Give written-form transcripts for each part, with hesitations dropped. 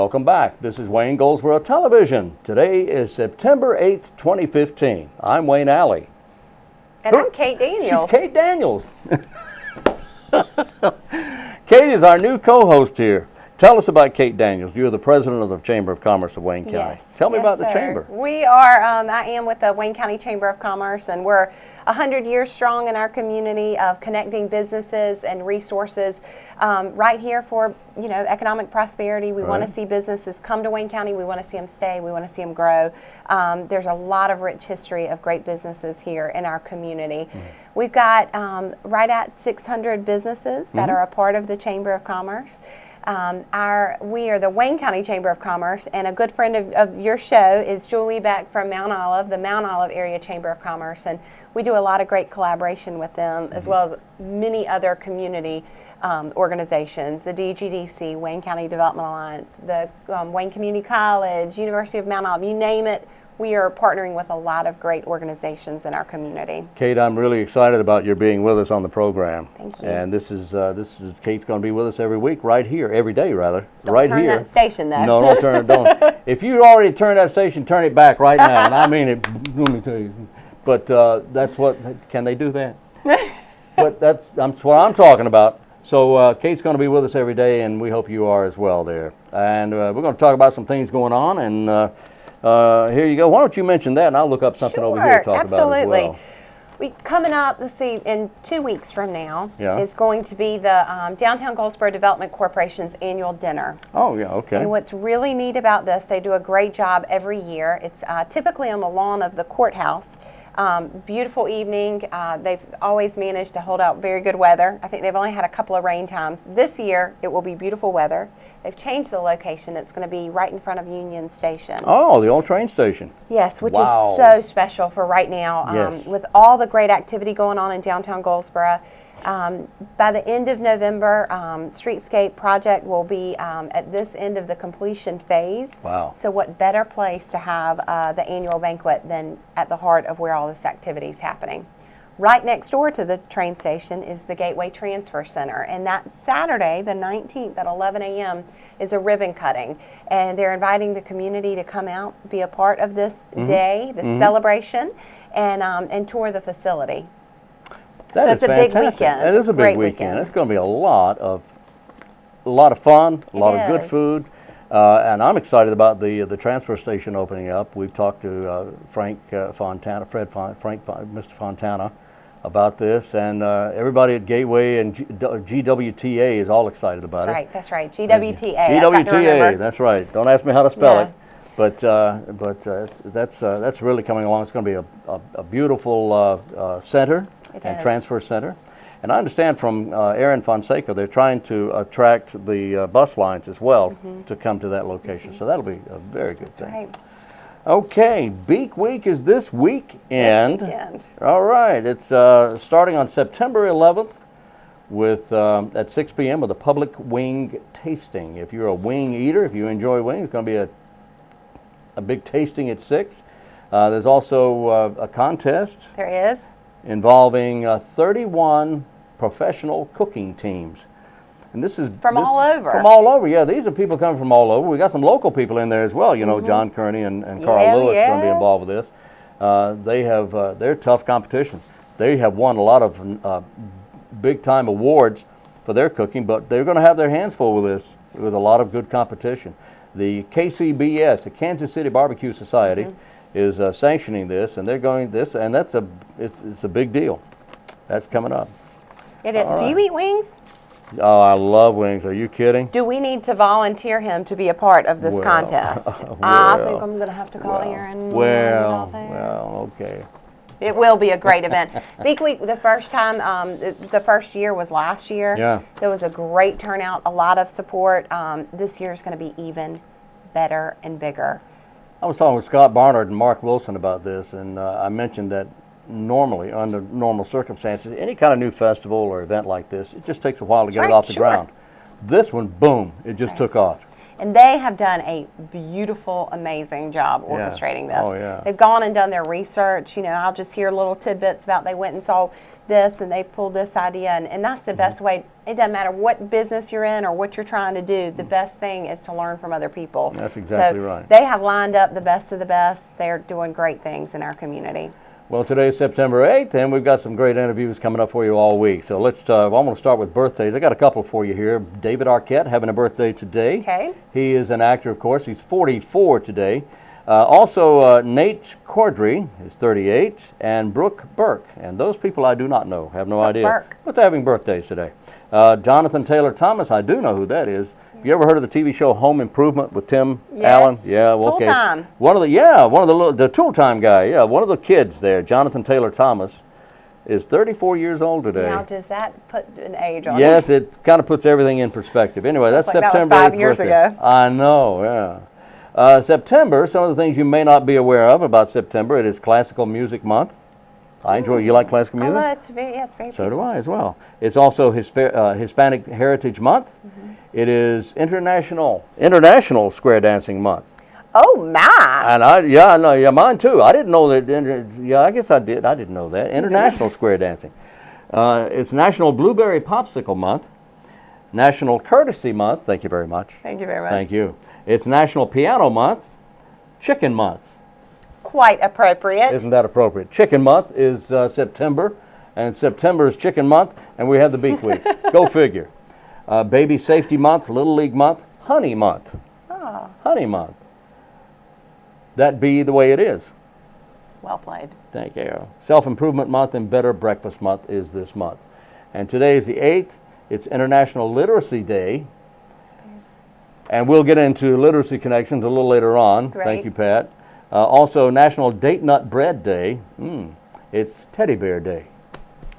Welcome back. This is Wayne Goldsboro Television. Today is September 8th, 2015. I'm Wayne Alley. And I'm Kate Daniels. She's Kate Daniels. Kate is our new co-host here. Tell us about Kate Daniels. You're the president of the Chamber of Commerce of Wayne County. Yes. Tell me about the chamber. We are, I am with the Wayne County Chamber of Commerce, and we're 100 years strong in our community of connecting businesses and resources right here for, economic prosperity. We want to see businesses come to Wayne County. We want to see them stay. We want to see them grow. There's a lot of rich history of great businesses here in our community. We've got right at 600 businesses that are a part of the Chamber of Commerce. We are the Wayne County Chamber of Commerce, and a good friend of your show is Julie Beck from Mount Olive, the Mount Olive Area Chamber of Commerce, and we do a lot of great collaboration with them, as well as many other community organizations, the DGDC, Wayne County Development Alliance, the Wayne Community College, University of Mount Olive, you name it. We are partnering with a lot of great organizations in our community. Kate, I'm really excited about your being with us on the program. Thank you. And this is Kate's going to be with us every week, right here, every day rather, Don't right turn here. that station though. No, don't turn it. Don't. If you already turned that station, turn it back right now. And I mean it. Let me tell you. But that's what. Can they do that? But that's what I'm talking about. So Kate's going to be with us every day, and we hope you are as well there. And we're going to talk about some things going on, and here you go. Why don't you mention that, and I'll look up something over here to talk about as well. Coming up, let's see, in 2 weeks from now is going to be the Downtown Goldsboro Development Corporation's annual dinner. Oh, yeah, okay. And what's really neat about this, they do a great job every year. It's typically on the lawn of the courthouse. Beautiful evening. They've always managed to hold out very good weather. I think they've only had a couple of rain times. This year, it will be beautiful weather. They've changed the location. It's going to be right in front of Union Station. Oh, the old train station. Yes, which Wow. is so special for right now. Yes. With all the great activity going on in downtown Goldsboro. By the end of November, Streetscape project will be at this end of the completion phase. Wow. So what better place to have the annual banquet than at the heart of where all this activity is happening. Right next door to the train station is the Gateway Transfer Center, and that Saturday, the 19th at 11 a.m. is a ribbon cutting, and they're inviting the community to come out, be a part of this day, this celebration, and tour the facility. That So is it's a big fantastic. weekend. It is a big Great weekend. weekend. It's going to be a lot of fun, a lot of good is. food, and I'm excited about the transfer station opening up. We've talked to Mr. Fontana, about this, and everybody at Gateway and GWTA is all excited about it. That's right. GWTA. GWTA. That's right. Don't ask me how to spell Yeah. it. But that's really coming along. It's going to be a beautiful center and transfer center. And I understand from Aaron Fonseca, they're trying to attract the bus lines as well to come to that location. So that'll be a very good thing. Right. Okay, Beak Week is this weekend. This weekend. All right, it's starting on September 11th with at 6 p.m. with a public wing tasting. If you're a wing eater, if you enjoy wings, it's going to be a big tasting at 6. There's also a contest. There is. Involving 31 professional cooking teams. And this is From all over. From all over, yeah. These are people coming from all over. We got some local people in there as well. You know, John Kearney and Carl Lewis are going to be involved with this. They're tough competition. They have won a lot of big time awards for their cooking, but they're going to have their hands full with this, with a lot of good competition. The KCBS, the Kansas City Barbecue Society, is sanctioning this, and they're going this, and it's a big deal. That's coming up. It is. Do you eat wings? Oh, I love wings. Are you kidding? Do we need to volunteer him to be a part of this contest? I think I'm going to have to call Aaron. Well, okay. It will be a great event. Beak Week, the first time, the first year was last year. Yeah. There was a great turnout, a lot of support. This year is going to be even better and bigger. I was talking with Scott Barnard and Mark Wilson about this, and I mentioned that normally, under normal circumstances, any kind of new festival or event like this, it just takes a while to get it off the ground. This one, boom, it just took off. And they have done a beautiful, amazing job orchestrating this. Oh, yeah. They've gone and done their research. You know, I'll just hear little tidbits about they went and saw this and they pulled this idea. And that's the best way. It doesn't matter what business you're in or what you're trying to do. The best thing is to learn from other people. That's exactly so right. They have lined up the best of the best. They're doing great things in our community. Well, today is September 8th, and we've got some great interviews coming up for you all week. So I'm going to start with birthdays. I got a couple for you here. David Arquette having a birthday today. Okay. He is an actor, of course. He's 44 today. Also, Nate Cordry is 38, and Brooke Burke. And those people I do not know, have no idea. Burke. But they're having birthdays today. Jonathan Taylor Thomas, I do know who that is. Have you ever heard of the TV show Home Improvement with Tim Allen? Yeah, well, okay. Tool Time. One of the Tool Time guy. Yeah, one of the kids there, Jonathan Taylor Thomas, is 34 years old today. Now, does that put an age on Yes, it kind of puts everything in perspective. Anyway, that's like September. that was 5 8th years birthday. ago. I know. Yeah. September. Some of the things you may not be aware of about September. It is Classical Music Month. I enjoy. You like classical music? Oh, it's very So peaceful. do I as well. It's also Hispanic Heritage Month. It is International Square Dancing Month. Oh, my. And I know, mine too. I didn't know that. Yeah, I guess I did. I didn't know that. International Square Dancing. It's National Blueberry Popsicle Month. National Courtesy Month. Thank you very much. Thank you very much. Thank you. It's National Piano Month. Chicken Month. Quite appropriate. Isn't that appropriate? Chicken Month is September, and September is Chicken Month, and we have the Beak Week. Go figure. Baby Safety Month, Little League Month, Honey Month. Oh, Honey Month. That be the way it is. well played. Thank you. Self-Improvement Month and Better Breakfast Month is this month. And today is the 8th. It's International Literacy Day. And we'll get into literacy connections a little later on. Great. Thank you, Pat. Also, National Date Nut Bread Day. It's Teddy Bear Day.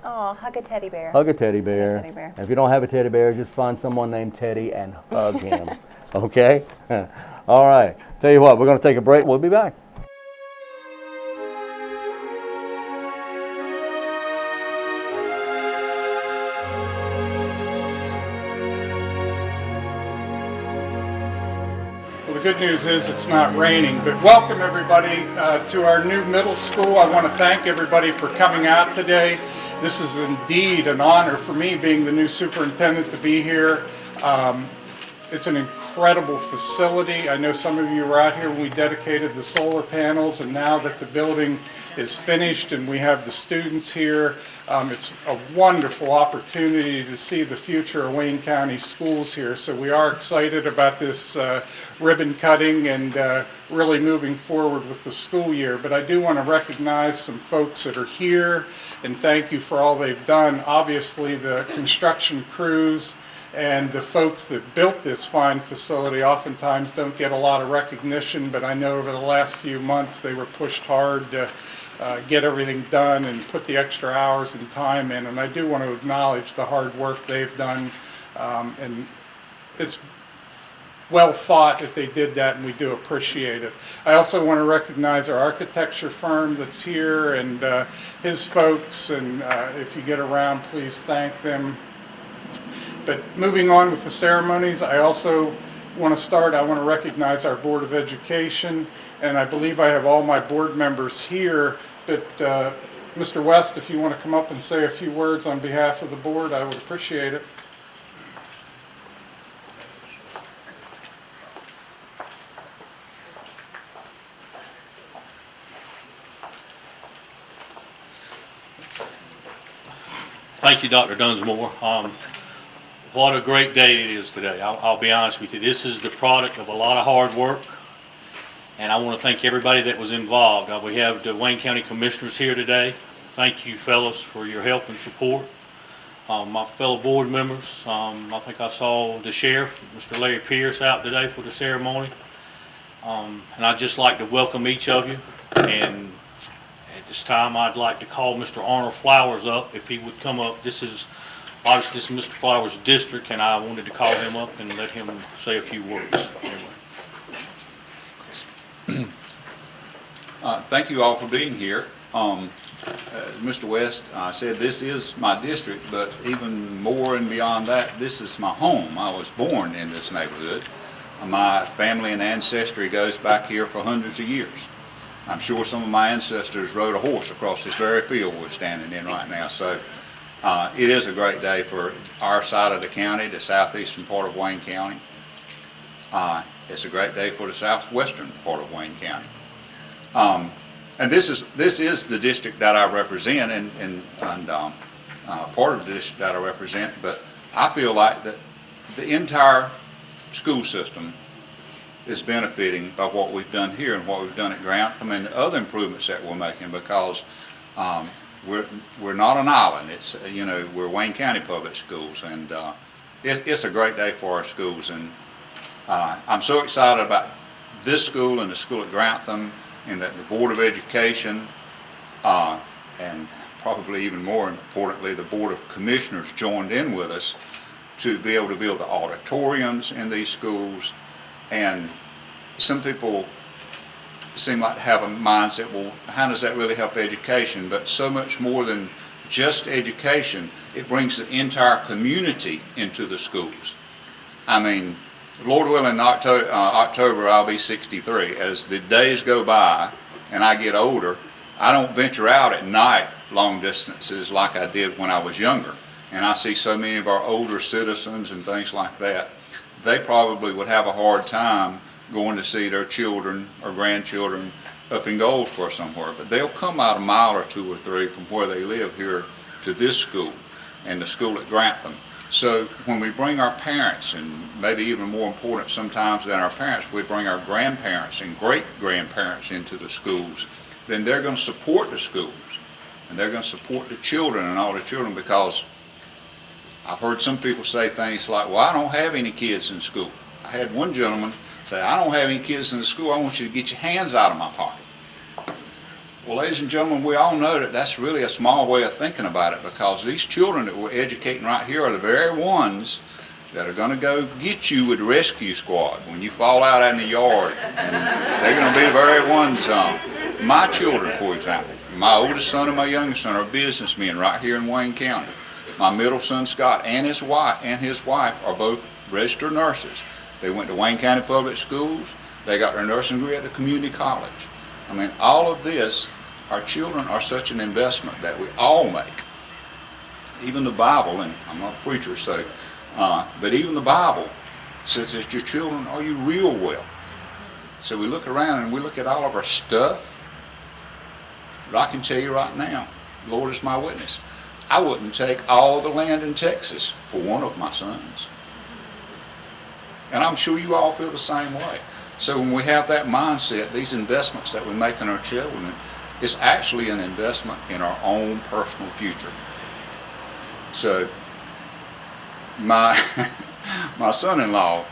Oh, hug a teddy bear. Hug a teddy bear. Teddy bear. If you don't have a teddy bear, just find someone named Teddy and hug him. Okay? All right. Tell you what, we're going to take a break. We'll be back. Well, the good news is it's not raining, but welcome everybody to our new middle school. I want to thank everybody for coming out today. This is indeed an honor for me, being the new superintendent, to be here. It's an incredible facility. I know some of you were out here when we dedicated the solar panels, and now that the building is finished and we have the students here, it's a wonderful opportunity to see the future of Wayne County schools here. So we are excited about this ribbon cutting and really moving forward with the school year. But I do want to recognize some folks that are here and thank you for all they've done. Obviously, the construction crews and the folks that built this fine facility oftentimes don't get a lot of recognition, but I know over the last few months they were pushed hard to get everything done and put the extra hours and time in, and I do want to acknowledge the hard work they've done, and it's well thought that they did that, and we do appreciate it. I also want to recognize our architecture firm that's here and his folks, and if you get around, please thank them. But moving on with the ceremonies, I also want to recognize our Board of Education, and I believe I have all my board members here, but Mr. West, if you want to come up and say a few words on behalf of the board, I would appreciate it. Thank you, Dr. Dunsmore. What a great day it is today. I'll be honest with you. This is the product of a lot of hard work, and I want to thank everybody that was involved. We have the Wayne County Commissioners here today. Thank you, fellas, for your help and support. My fellow board members, I think I saw the sheriff, Mr. Larry Pierce, out today for the ceremony. And I'd just like to welcome each of you. And at this time, I'd like to call Mr. Arnold Flowers up, if he would come up. Obviously, this is Mr. Flowers' district, and I wanted to call him up and let him say a few words. Anyway. Thank you all for being here. Mr. West said this is my district, but even more and beyond that, this is my home. I was born in this neighborhood. My family and ancestry goes back here for hundreds of years. I'm sure some of my ancestors rode a horse across this very field we're standing in right now. So it is a great day for our side of the county, the southeastern part of Wayne County. It's a great day for the southwestern part of Wayne County. And this is the district that I represent, and part of the district that I represent. But I feel like that the entire school system is benefiting by what we've done here and what we've done at Grantham and the other improvements that we're making, because we're not an island. It's we're Wayne County Public Schools, and it's a great day for our schools. And I'm so excited about this school and the school at Grantham, and that the Board of Education and probably even more importantly the Board of Commissioners joined in with us to be able to build the auditoriums in these schools. And some people seem like to have a mindset, well, how does that really help education? But so much more than just education, it brings the entire community into the schools. I mean, Lord willing, in October I'll be 63. As the days go by and I get older, I don't venture out at night long distances like I did when I was younger. And I see so many of our older citizens and things like that. They probably would have a hard time going to see their children or grandchildren up in Goldsboro somewhere. But they'll come out a mile or two or three from where they live here to this school and the school at Grantham. So when we bring our parents, and maybe even more important sometimes than our parents, we bring our grandparents and great-grandparents into the schools, then they're going to support the schools. And they're going to support the children and all the children, because I've heard some people say things like, well, I don't have any kids in school. I had one gentleman say, I don't have any kids in the school. I want you to get your hands out of my pocket. Well, ladies and gentlemen, we all know that that's really a small way of thinking about it, because these children that we're educating right here are the very ones that are going to go get you with the rescue squad when you fall out in the yard. And they're going to be the very ones, my children, for example, my oldest son and my youngest son are businessmen right here in Wayne County. My middle son, Scott, and his wife are both registered nurses. They went to Wayne County Public Schools. They got their nursing degree at the community college. I mean, all of this, our children are such an investment that we all make. Even the Bible, and I'm not a preacher, so, but even the Bible says that your children are your real wealth. So we look around and we look at all of our stuff. But I can tell you right now, the Lord is my witness, I wouldn't take all the land in Texas for one of my sons. And I'm sure you all feel the same way. So when we have that mindset, these investments that we make in our children, it's actually an investment in our own personal future. So my son-in-law,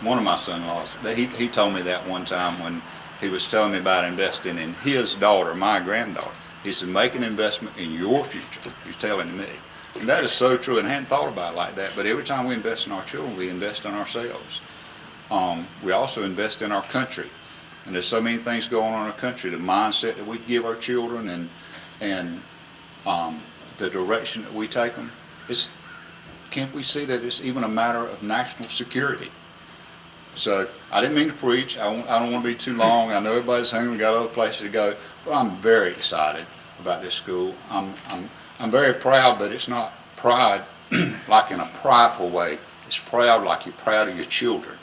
one of my son-in-laws, he told me that one time when he was telling me about investing in his daughter, my granddaughter. He said, make an investment in your future. He's telling me. And that is so true, and I hadn't thought about it like that. But every time we invest in our children, we invest in ourselves. We also invest in our country. And there's so many things going on in our country. The mindset that we give our children and the direction that we take them. Can't we see that it's even a matter of national security? So I didn't mean to preach. I don't want to be too long. I know everybody's hungry, got other places to go. But I'm very excited about this school. I'm very proud, but it's not pride like in a prideful way. It's proud like you're proud of your children.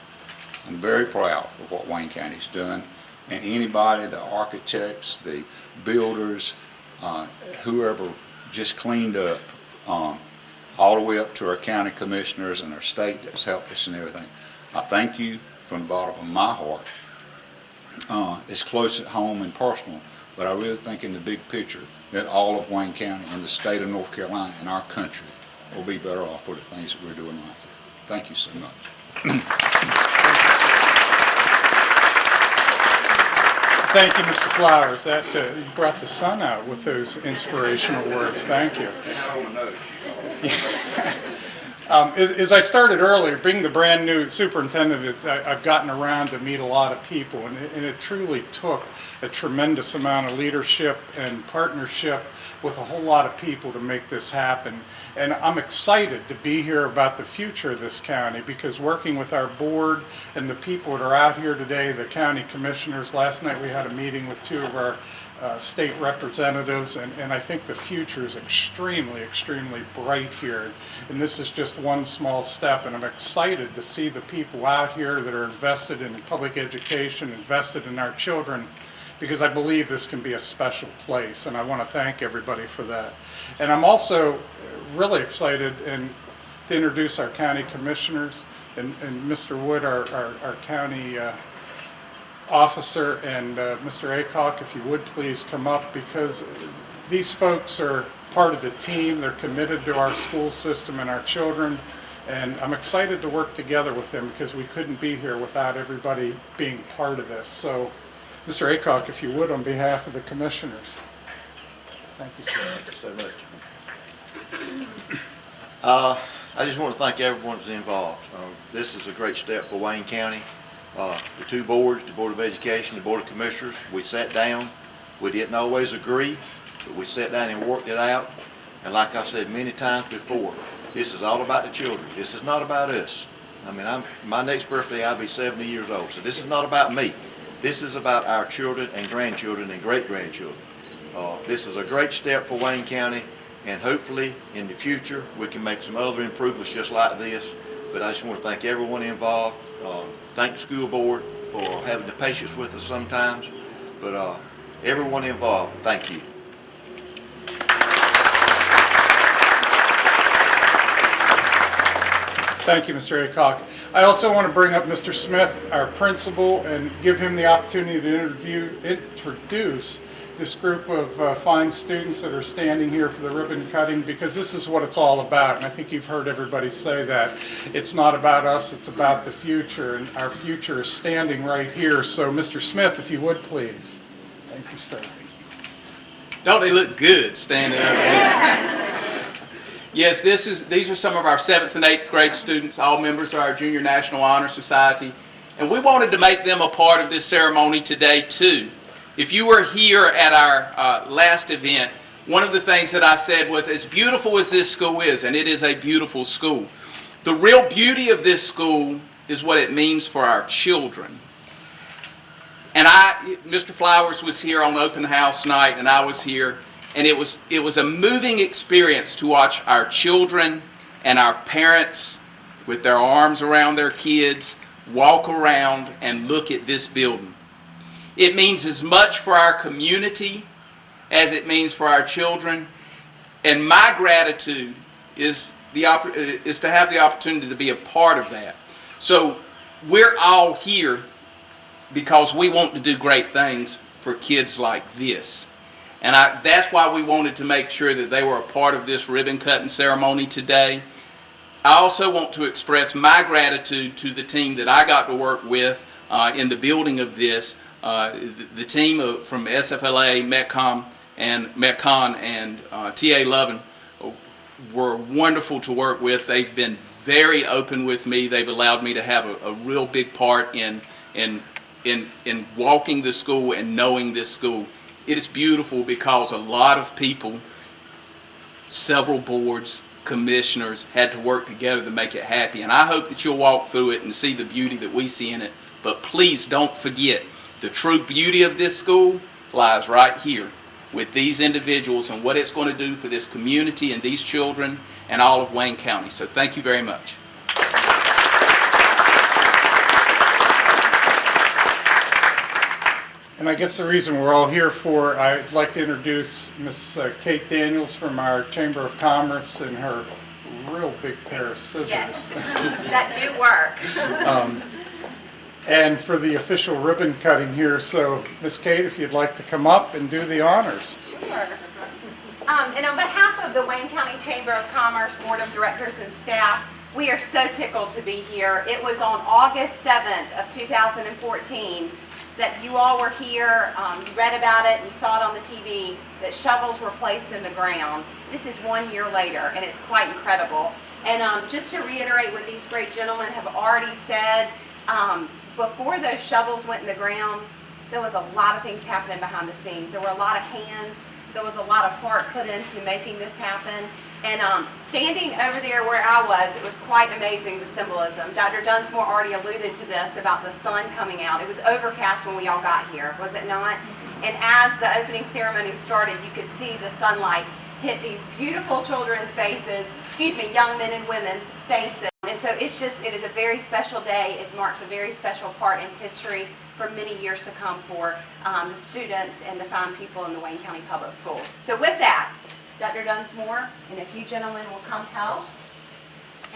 I'm very proud of what Wayne County's done. And anybody, the architects, the builders, whoever just cleaned up, all the way up to our county commissioners and our state that's helped us and everything. I thank you from the bottom of my heart. It's close at home and personal, but I really think in the big picture that all of Wayne County and the state of North Carolina and our country will be better off for the things that we're doing right here. Thank you so much. Thank you, Mr. Flowers. That you brought the sun out with those inspirational words. Thank you. As I started earlier, being the brand new superintendent, I've gotten around to meet a lot of people, and it truly took a tremendous amount of leadership and partnership with a whole lot of people to make this happen. And I'm excited to be here about the future of this county, because working with our board and the people that are out here today, the county commissioners, last night we had a meeting with two of our state representatives, and I think the future is extremely, extremely bright here. And this is just one small step, and I'm excited to see the people out here that are invested in public education, invested in our children, because I believe this can be a special place, and I want to thank everybody for that. And I'm also really excited to introduce our county commissioners, and Mr. Wood, our county officer, and Mr. Aycock, if you would please come up, because these folks are part of the team. They're committed to our school system and our children, and I'm excited to work together with them, because we couldn't be here without everybody being part of this. So, Mr. Aycock, if you would, on behalf of the commissioners. Thank you, sir. Thank you so much. I just want to thank everyone that's involved. This is a great step for Wayne County. The two boards, the Board of Education, the Board of Commissioners, we sat down. We didn't always agree, but we sat down and worked it out. And like I said many times before, this is all about the children. This is not about us. I mean, my next birthday, I'll be 70 years old. So this is not about me. This is about our children and grandchildren and great-grandchildren. This is a great step for Wayne County, and hopefully in the future we can make some other improvements just like this. But I just want to thank everyone involved. Thank the school board for having the patience with us sometimes. But everyone involved, thank you. Thank you, Mr. Aycock. I also want to bring up Mr. Smith, our principal, and give him the opportunity to introduce this group of fine students that are standing here for the ribbon cutting, because this is what it's all about. And I think you've heard everybody say that. It's not about us, it's about the future, and our future is standing right here. So, Mr. Smith, if you would, please. Thank you, sir. Don't they look good standing up here? Yes, these are some of our 7th and 8th grade students, all members of our Junior National Honor Society. And we wanted to make them a part of this ceremony today, too. If you were here at our last event, one of the things that I said was, as beautiful as this school is, and it is a beautiful school, the real beauty of this school is what it means for our children. And Mr. Flowers was here on open house night, and I was here, and it was a moving experience to watch our children and our parents with their arms around their kids walk around and look at this building. It means as much for our community as it means for our children, and my gratitude is to have the opportunity to be a part of that. So we're all here because we want to do great things for kids like this. And that's why we wanted to make sure that they were a part of this ribbon cutting ceremony today. I also want to express my gratitude to the team that I got to work with in the building of this. The team from SFLA, Metcon, and TA Lovin were wonderful to work with. They've been very open with me. They've allowed me to have a real big part in walking the school and knowing this school. It is beautiful because a lot of people, several boards, commissioners had to work together to make it happy. And I hope that you'll walk through it and see the beauty that we see in it. But please don't forget, the true beauty of this school lies right here with these individuals and what it's going to do for this community and these children and all of Wayne County. So thank you very much. And I guess the reason we're all here for, I'd like to introduce Miss Kate Daniels from our Chamber of Commerce and her real big pair of scissors. Yes. That do work. And for the official ribbon cutting here. So, Miss Kate, if you'd like to come up and do the honors. Sure. And on behalf of the Wayne County Chamber of Commerce Board of Directors and staff, we are so tickled to be here. It was on August 7th of 2014 that you all were here, you read about it, and you saw it on the TV, that shovels were placed in the ground. This is 1 year later, and it's quite incredible. And just to reiterate what these great gentlemen have already said, before those shovels went in the ground, there was a lot of things happening behind the scenes. There were a lot of hands. There was a lot of heart put into making this happen. And standing over there where I was, it was quite amazing, the symbolism. Dr. Dunsmore already alluded to this about the sun coming out. It was overcast when we all got here, was it not? And as the opening ceremony started, you could see the sunlight hit these beautiful children's faces, young men and women's faces. And so it is a very special day. It marks a very special part in history for many years to come for the students and the fine people in the Wayne County Public Schools. So with that, Dr. Dunsmore and a few gentlemen will come help.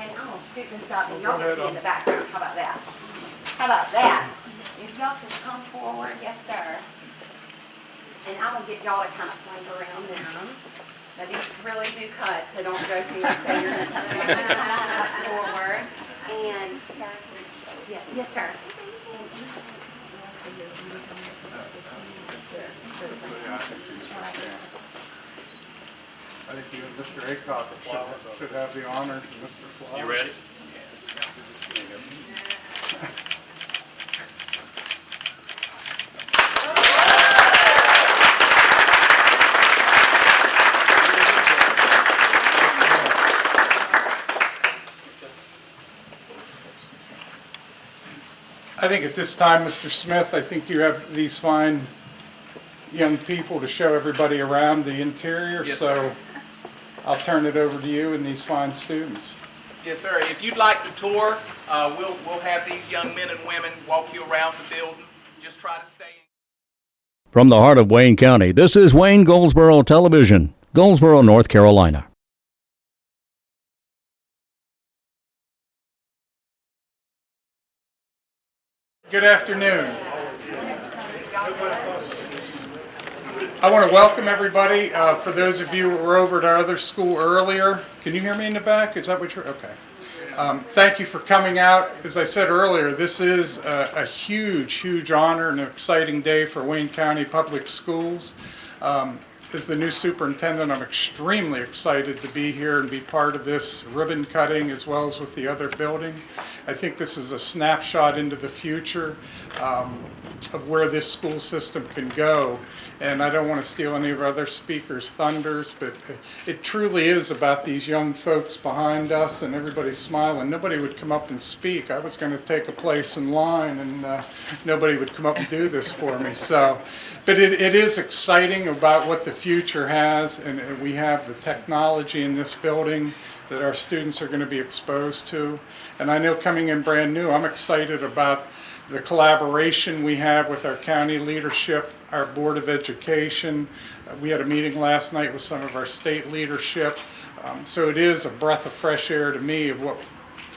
And I'm going to scoot this up and y'all get to be in the background. How about that? How about that? If y'all can come forward, yes sir. And I'm going to get y'all to kind of flank around them. Now these really do cut, so don't go through and say you're going to come forward. And, sir, yeah, yes, sir. I think you and Mr. Aycock should have the honors of Mr. Flowers. You ready? I think at this time, Mr. Smith, I think you have these fine young people to show everybody around the interior. Yes, so sir. I'll turn it over to you and these fine students. Yes, sir. If you'd like to tour, we'll have these young men and women walk you around the building. Just try to stay in. From the heart of Wayne County, this is Wayne Goldsboro Television, Goldsboro, North Carolina. Good afternoon. I want to welcome everybody. For those of you who were over at our other school earlier, can you hear me in the back? Is that what you're, okay. Thank you for coming out. As I said earlier, this is a huge, huge honor and an exciting day for Wayne County Public Schools. As the new superintendent, I'm extremely excited to be here and be part of this ribbon cutting as well as with the other building. I think this is a snapshot into the future of where this school system can go. And I don't want to steal any of our other speakers' thunders, but it truly is about these young folks behind us, and everybody's smiling. Nobody would come up and speak. I was going to take a place in line, and nobody would come up and do this for me. So, but it is exciting about what the future has, and we have the technology in this building that our students are going to be exposed to. And I know coming in brand new, I'm excited about the collaboration we have with our county leadership, our Board of Education. We had a meeting last night with some of our state leadership. So it is a breath of fresh air to me of what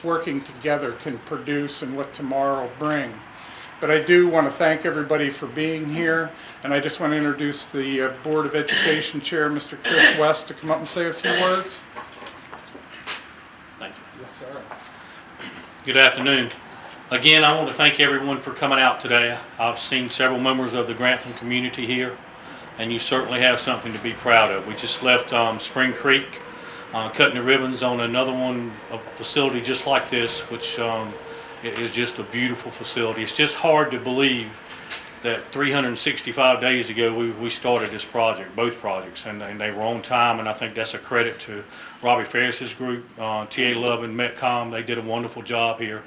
working together can produce and what tomorrow will bring. But I do want to thank everybody for being here, and I just want to introduce the Board of Education Chair, Mr. Chris West, to come up and say a few words. Thank you. Yes, sir. Good afternoon. Again, I want to thank everyone for coming out today. I've seen several members of the Grantham community here, and you certainly have something to be proud of. We just left Spring Creek, cutting the ribbons on another one, a facility just like this, which is just a beautiful facility. It's just hard to believe that 365 days ago we started this project, both projects, and they were on time, and I think that's a credit to Robbie Ferris's group, TA Love and Metcom. They did a wonderful job here.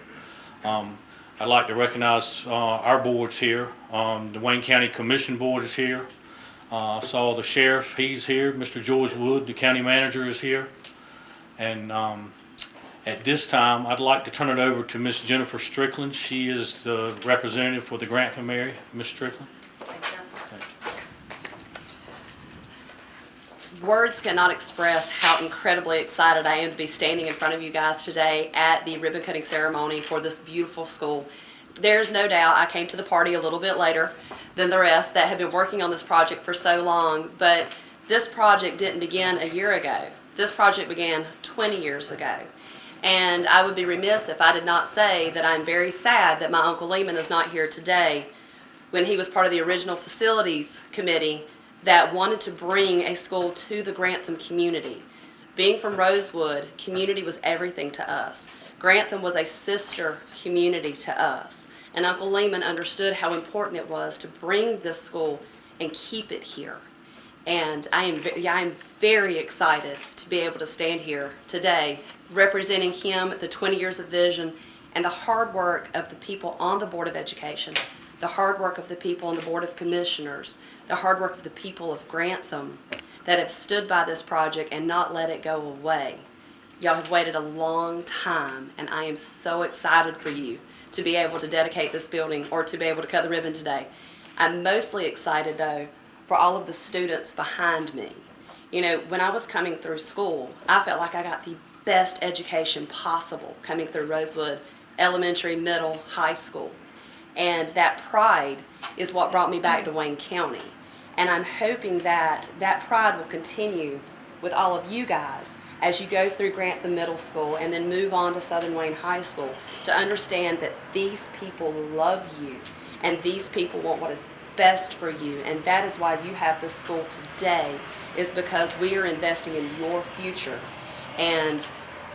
I'd like to recognize our boards here. The Wayne County Commission Board is here. I saw the sheriff, he's here. Mr. George Wood, the county manager, is here. And at this time, I'd like to turn it over to Miss Jennifer Strickland. She is the representative for the Grantham area. Miss Strickland. Words cannot express how incredibly excited I am to be standing in front of you guys today at the ribbon cutting ceremony for this beautiful school. There's no doubt I came to the party a little bit later than the rest that have been working on this project for so long, but this project didn't begin a year ago. This project began 20 years ago. And I would be remiss if I did not say that I'm very sad that my Uncle Lehman is not here today when he was part of the original facilities committee that wanted to bring a school to the Grantham community. Being from Rosewood, community was everything to us. Grantham was a sister community to us. And Uncle Lehman understood how important it was to bring this school and keep it here. And I am very excited to be able to stand here today representing him, the 20 years of vision, and the hard work of the people on the Board of Education, the hard work of the people on the Board of Commissioners, the hard work of the people of Grantham that have stood by this project and not let it go away. Y'all have waited a long time, and I am so excited for you to be able to dedicate this building or to be able to cut the ribbon today. I'm mostly excited, though, for all of the students behind me. You know, when I was coming through school, I felt like I got the best education possible coming through Rosewood Elementary, middle, high school. And that pride is what brought me back to Wayne County. And I'm hoping that that pride will continue with all of you guys as you go through Grantham Middle School and then move on to Southern Wayne High School, to understand that these people love you and these people want what is best for you. And that is why you have this school today, is because we are investing in your future. And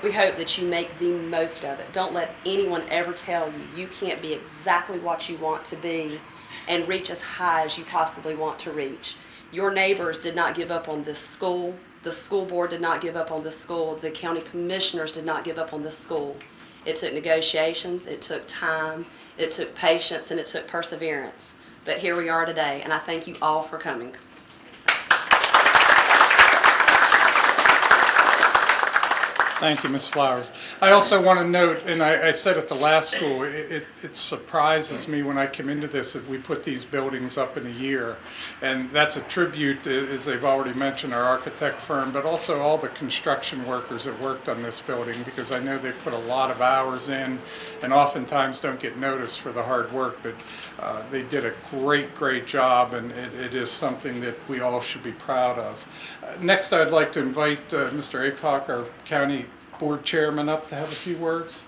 we hope that you make the most of it. Don't let anyone ever tell you you can't be exactly what you want to be and reach as high as you possibly want to reach. Your neighbors did not give up on this school. The school board did not give up on this school. The county commissioners did not give up on this school. It took negotiations, it took time, it took patience, and it took perseverance. But here we are today, and I thank you all for coming. Thank you, Ms. Flowers. I also want to note, and I said at the last school, it surprises me when I come into this that we put these buildings up in a year. And that's a tribute, as they've already mentioned, our architect firm, but also all the construction workers that worked on this building, because I know they put a lot of hours in and oftentimes don't get noticed for the hard work, but they did a great job, and it is something that we all should be proud of. Next, I'd like to invite Mr. Aycock, our county board chairman, up to have a few words.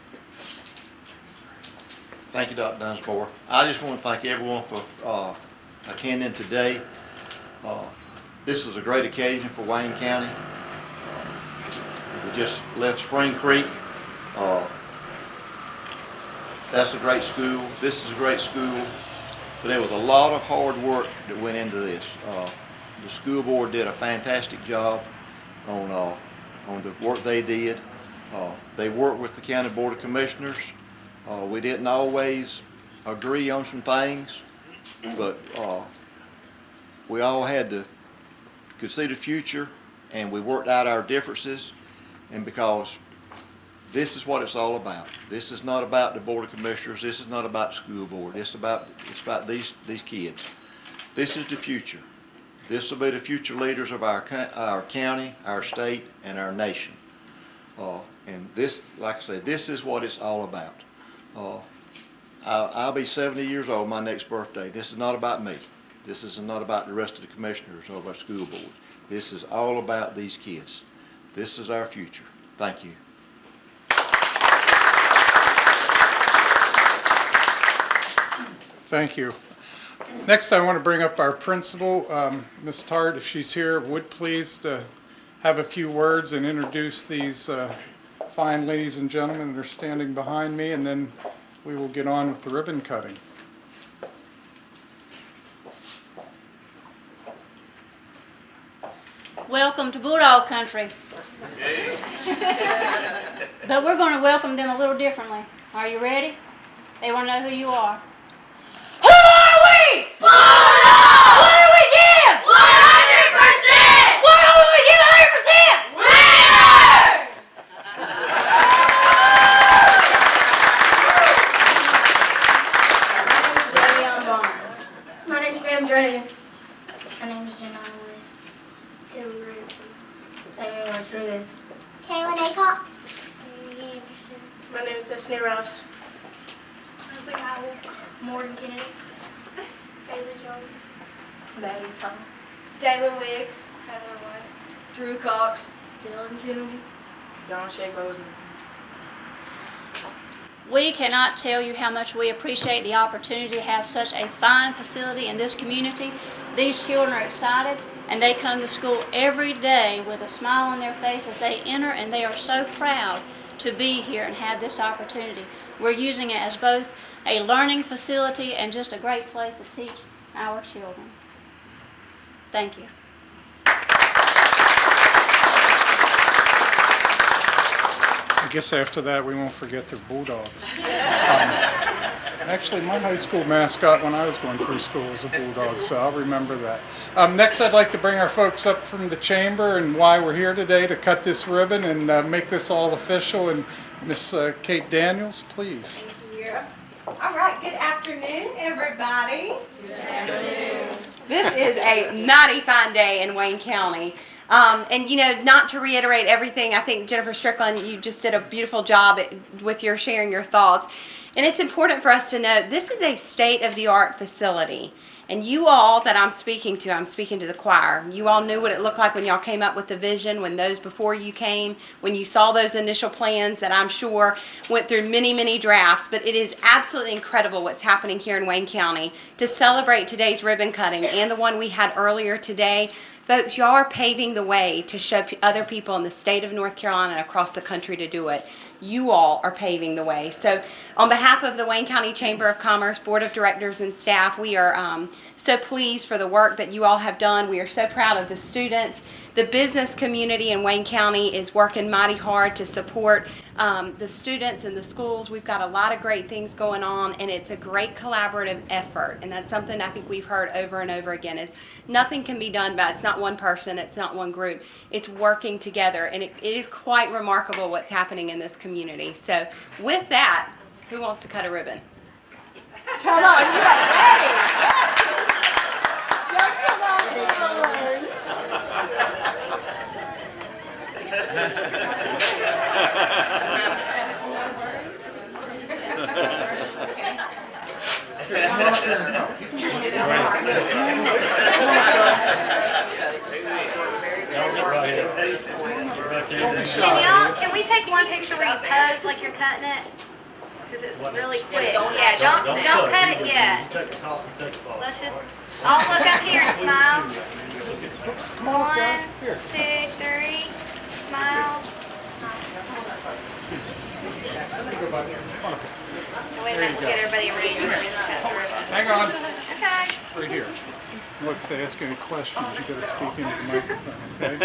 Thank you, Dr. Dunsmore. I just want to thank everyone for attending today. This is a great occasion for Wayne County. We just left Spring Creek. That's a great school. This is a great school. But there was a lot of hard work that went into this. The school board did a fantastic job on the work they did. They worked with the County Board of Commissioners. We didn't always agree on some things, but we all could see the future, and we worked out our differences. And because this is what it's all about. This is not about the Board of Commissioners. This is not about the school board. It's about these kids. This is the future. This will be the future leaders of our county, our state, and our nation. And this, like I said, this is what it's all about. I'll be 70 years old my next birthday. This is not about me. This is not about the rest of the commissioners or our school board. This is all about these kids. This is our future. Thank you. Thank you. Next, I want to bring up our principal, Ms. Tart, if she's here, would please have a few words and introduce these fine ladies and gentlemen that are standing behind me, and then we will get on with the ribbon cutting. Welcome to Bulldog Country. But we're going to welcome them a little differently. Are you ready? They want to know who you are. Who are we? Bulldogs! What do we give? 100%! What do we give 100%? Winners! My name's Graham Jordan. My name's Jenna Wood. Taylor Ransom. Samuel Rodriguez. Kaylin Aycock. Amy Anderson. My name is Destiny Rouse. Isaac Howell. Morgan Kennedy. Bailey Jones. Maddie Thomas. Taylor Wiggs. Heather White. Drew Cox. Dylan Kennedy. John Shea Bozeman. We cannot tell you how much we appreciate the opportunity to have such a fine facility in this community. These children are excited, and they come to school every day with a smile on their face as they enter, and they are so proud to be here and have this opportunity. We're using it as both a learning facility and just a great place to teach our children. Thank you. I guess after that, we won't forget their Bulldogs. Actually, my high school mascot when I was going through school was a Bulldog, so I'll remember that. Next, I'd like to bring our folks up from the chamber and why we're here today to cut this ribbon and make this all official. And Miss Kate Daniels, please. All right, good afternoon, everybody. Good afternoon. This is a mighty fine day in Wayne County. And you know, not to reiterate everything, I think Jennifer Strickland, you just did a beautiful job with your sharing your thoughts. And it's important for us to know this is a state-of-the-art facility. And you all that I'm speaking to the choir. You all knew what it looked like when y'all came up with the vision, when those before you came, when you saw those initial plans that I'm sure went through many, many drafts. But it is absolutely incredible what's happening here in Wayne County to celebrate today's ribbon cutting and the one we had earlier today. Folks, y'all are paving the way to show other people in the state of North Carolina and across the country to do it. You all are paving the way. So on behalf of the Wayne County Chamber of Commerce Board of Directors and staff, we are so pleased for the work that you all have done. We are so proud of the students. The business community in Wayne County is working mighty hard to support the students and the schools. We've got a lot of great things going on, and it's a great collaborative effort. And that's something I think we've heard over and over again is nothing can be done by, it's not one person, it's not one group. It's working together, and it is quite remarkable what's happening in this community. So with that, who wants to cut a ribbon? Come on, you are ready. Come on, Can we take one picture where you pose like you're cutting it? Because it's really quick. Yeah, don't cut it yet. Let's just all look up here and smile. 1, 2, 3. Smile. Wait a minute, we'll get everybody ready to cut the ribbon. Hang on. Okay. Right here. Look, if they ask any questions, you got to speak into the microphone, okay?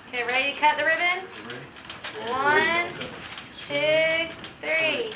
Okay, ready to cut the ribbon? 1, 2, 3.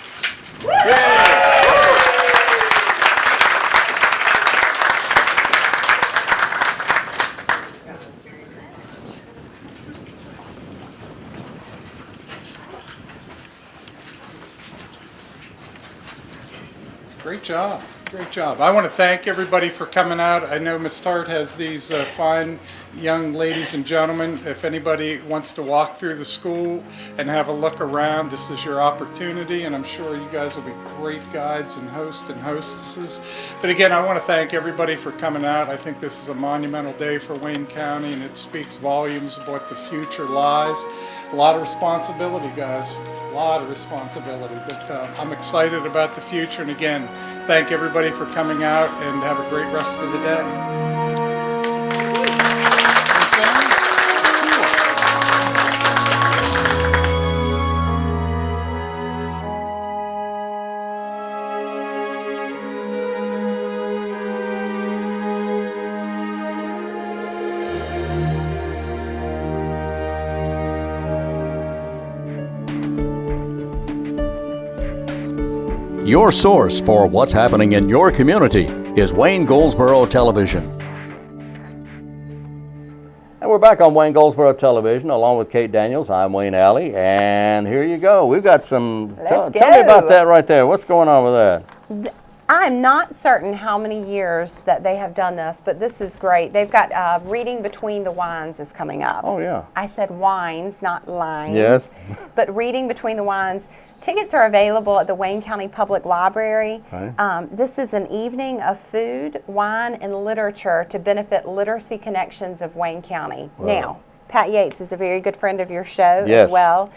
Great job. Great job. I want to thank everybody for coming out. I know Ms. Tart has these fine young ladies and gentlemen. If anybody wants to walk through the school and have a look around, this is your opportunity, and I'm sure you guys will be great guides and hosts and hostesses. But again, I want to thank everybody for coming out. I think this is a monumental day for Wayne County, and it speaks volumes of what the future lies. A lot of responsibility, guys. A lot of responsibility. But I'm excited about the future. And again, thank everybody for coming out, and have a great rest of the day. Your source for what's happening in your community is Wayne Goldsboro Television. And we're back on Wayne Goldsboro Television along with Kate Daniels. I'm Wayne Alley, and here you go. We've got some, tell me about that right there. What's going on with that? I'm not certain how many years that they have done this, but this is great. They've got Reading Between the Wines is coming up. Oh, yeah. I said wines, not lines. Yes. But Reading Between the Wines. Tickets are available at the Wayne County Public Library. Okay. This is an evening of food, wine, and literature to benefit Literacy Connections of Wayne County. Wow. Now, Pat Yates is a very good friend of your show Yes. as well.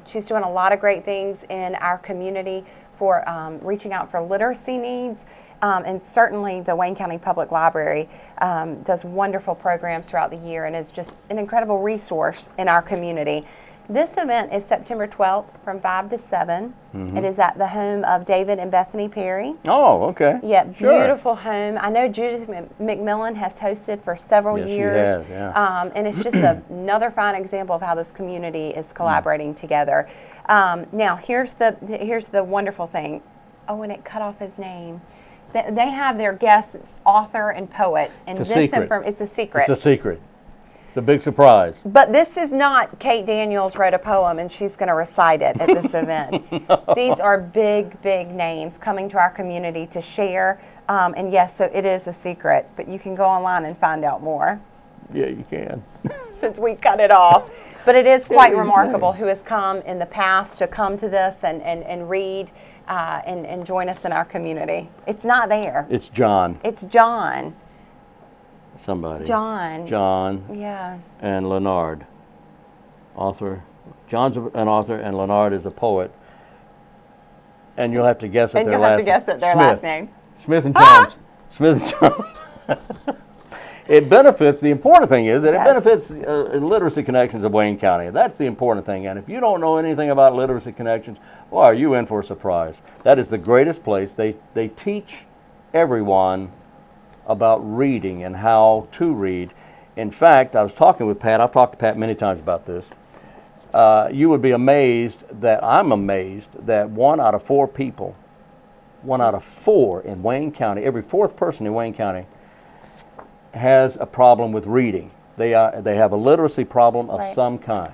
She's doing a lot of great things in our community for reaching out for literacy needs. And certainly the Wayne County Public Library does wonderful programs throughout the year and is just an incredible resource in our community. This event is September 12th from 5 to 7. It is at the home of David and Bethany Perry. Oh, okay. Yeah, Sure. beautiful home. I know Judith McMillan has hosted for several Yes, she years. has, yeah. And it's just another fine example of how this community is collaborating together. Now, here's the wonderful thing. Oh, and it cut off his name. They have their guest author and poet. And It's a secret. It's a secret. It's a secret. It's a big surprise. But this is not Kate Daniels wrote a poem and she's going to recite it at this event. These are big, big names coming to our community to share. And yes, so it is a secret, but you can go online and find out more Yeah, you can. since we cut it off. But it is quite It is remarkable nice. who has come in the past to come to this and read and join us in our community. It's not there. It's John. It's John. Somebody. John. John Yeah. and Leonard. Author. John's an author and Leonard is a poet. And you'll have to guess at And their you'll last have to guess at their Smith. last name. Smith and Jones. Smith and Jones. It benefits, the important thing is that Yes. it benefits Literacy Connections of Wayne County. That's the important thing. And if you don't know anything about Literacy Connections, well, are you in for a surprise? That is the greatest place. They teach everyone about reading and how to read. In fact, I was talking with Pat. I've talked to Pat many times about this. You would be amazed that I'm amazed that 1 out of 4 people, 1 out of 4 in Wayne County, every 4th person in Wayne County has a problem with reading. They have a literacy problem of Right. some kind.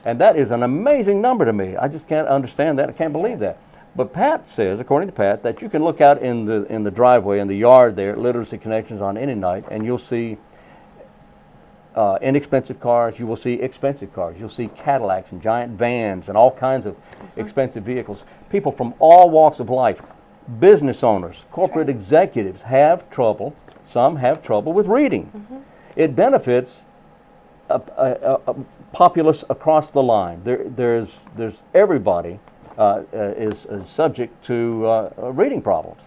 And that is an amazing number to me. I just can't understand that. I can't believe that. But Pat says, according to Pat, that you can look out in the driveway, in the yard there at Literacy Connections on any night, and you'll see inexpensive cars, you will see expensive cars, you'll see Cadillacs and giant vans and all kinds of expensive vehicles. People from all walks of life, business owners, corporate executives have trouble, some have trouble with reading. It benefits a populace across the line. There's everybody is subject to reading problems.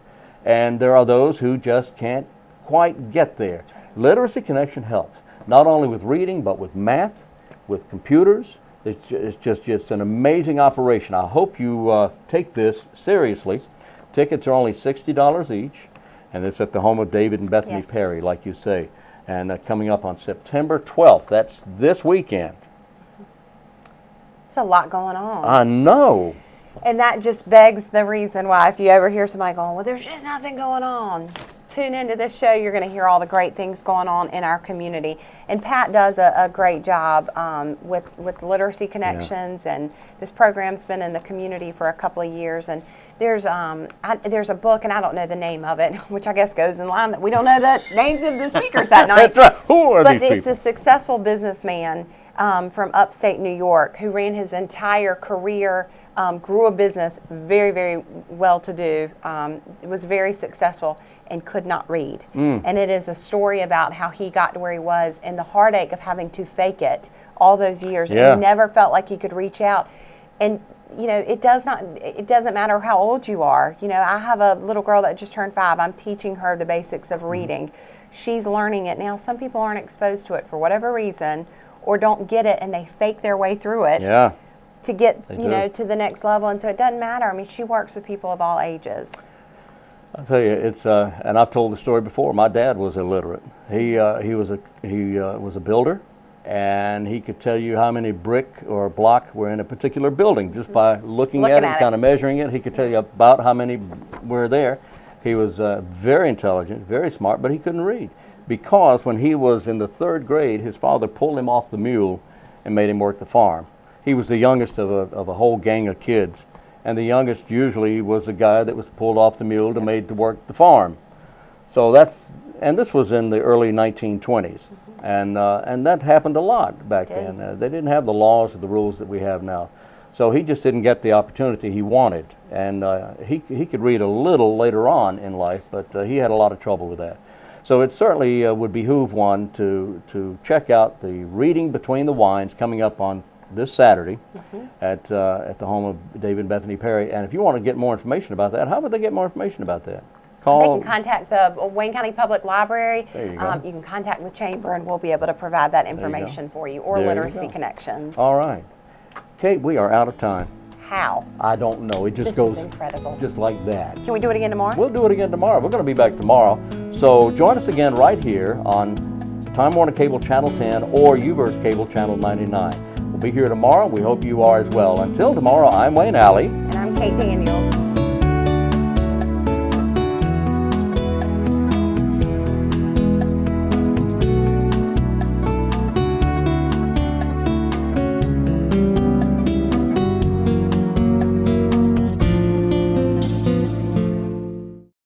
And there are those who just can't quite get there. Literacy Connection helps, not only with reading, but with math, with computers. It's just an amazing operation. I hope you take this seriously. Tickets are only $60 each, and it's at the home of David and Bethany Yes. Perry, like you say. And coming up on September 12th, that's this weekend. There's a lot going on. I know. And that just begs the reason why if you ever hear somebody going, well, there's just nothing going on, tune into this show. You're going to hear all the great things going on in our community. And Pat does a great job with Literacy Connections, and this program's been in the community for a couple of years. And there's a book, and I don't know the name of it, which I guess goes in line that we don't know the names of the speakers that night. That's right. Who are But these it's people? a successful businessman from upstate New York who ran his entire career, grew a business very, very well-to-do, was very successful, and could not read. And it is a story about how he got to where he was and the heartache of having to fake it all those years. Yeah. And he never felt like he could reach out. And you know, it doesn't matter how old you are. You know, I have a little girl that just turned 5. I'm teaching her the basics of reading. She's learning it now. Some people aren't exposed to it for whatever reason, or don't get it, and they fake their way through it Yeah. to get, They you do. know, to the next level. And so it doesn't matter. I mean, she works with people of all ages. I'll tell you, it's and I've told the story before. My dad was illiterate. He was a builder, and he could tell you how many brick or block were in a particular building just by looking at it and kind of measuring it. He could tell you about how many were there. He was very intelligent, very smart, but he couldn't read because when he was in the 3rd grade, his father pulled him off the mule and made him work the farm. He was the youngest of a whole gang of kids. And the youngest usually was the guy that was pulled off the mule and made to work the farm. So and this was in the early 1920s. And that happened a lot back then. They didn't have the laws or the rules that we have now. So he just didn't get the opportunity he wanted. And he could read a little later on in life, but he had a lot of trouble with that. So it certainly would behoove one to check out the Reading Between the Wines coming up on this Saturday at the home of David and Bethany Perry. And if you want to get more information about that, how would they get more information about that? Call. They can contact the Wayne County Public Library. There you go. You can contact the chamber, and we'll be able to provide that information for you, or There you Literacy go. Connections. All right. Kate, we are out of time. How? I don't know. It just This goes is incredible. just like that. Can we do it again tomorrow? We'll do it again tomorrow. We're going to be back tomorrow. So join us again right here on Time Warner Cable Channel 10 or UVerse Cable Channel 99. We'll be here tomorrow. We hope you are as well. Until tomorrow, I'm Wayne Alley. And I'm Kate Daniels.